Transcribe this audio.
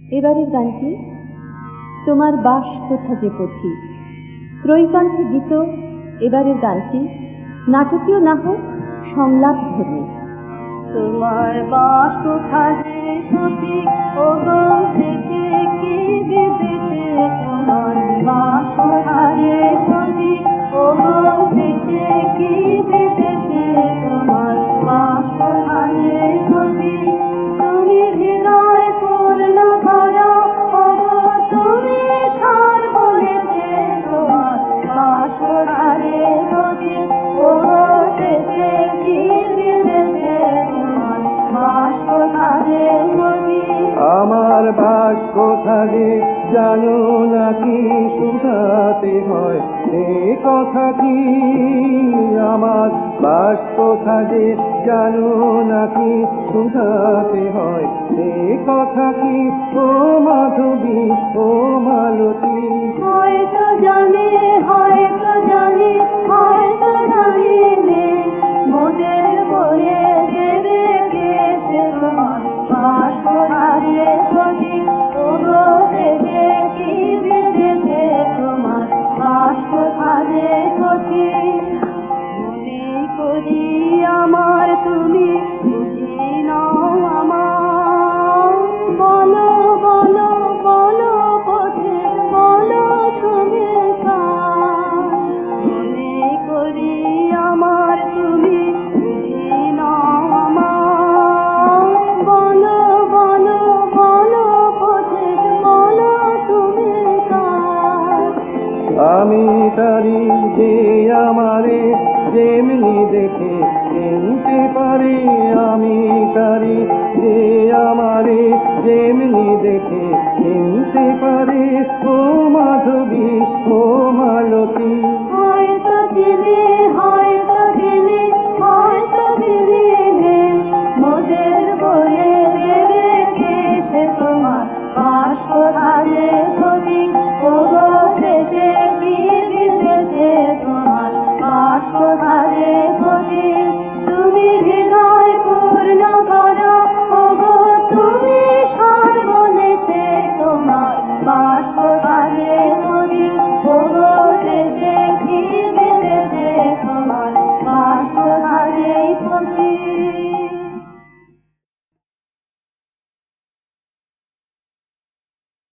এবারের গানটি তোমার বাস কোথা যে পথি, ত্রৈকণ্ঠে গীত। এবারের গানটি নাটকীয় না হোক, সংলাপ ধর্মী। তোমার বাস কোথা যে পথি, ও গো দেশে কি বিদেশে, তোমার বাস কোথা যে পথি, ও গো দেশে কি বিদেশে, তোমার বাস কোথা যে পথি। তুমি হৃদয় পূর্ণ করো, ও গো তুমি সর্বনেশে, তোমার বাস কোথা যে পথি, ও গো দেশে কি বিদেশে, তোমার বাস কোথা যে পথি। আমার বাস কোথা যে জানো নাকি শুধাতে হয় এ কথা কি, আমার বাস কোথা যে জানো নাকি শুধাতে হয় এ কথা কি, ও মাধবী ও মালতী। হয়তো জানি, হয়তো জানি, হয়তো জানি নে, মোদের বলে দেবে দেশে, তোমার বাস কোথা যে পথি, ও গো দেশে কি বিদেশে, তোমার বাস কোথা যে পথি। মনে করি আমার তুমি বুঝি নাও আমার, বলো বলো বলো পথে বলো তুমি কার। মনে করি আমার তুমি বুঝি নাও আমার, বলো বলো বলো পথে বলো তুমি কার। আমি তারি যে আমারে যেমনি দেখে চিনতে পারে, আমি তারি যে আমারে যেমনি দেখে চিনতে পারে, ও মাধবী ও মালতী। হয়তো চিনি, হয়তো চিনি, হয়তো চিনি নে, মোদের বলে দেবে দেশে, তোমার বাস কোথা যে পথি, ও গো দেশে কি বিদেশে, তোমার বাস কোথা যে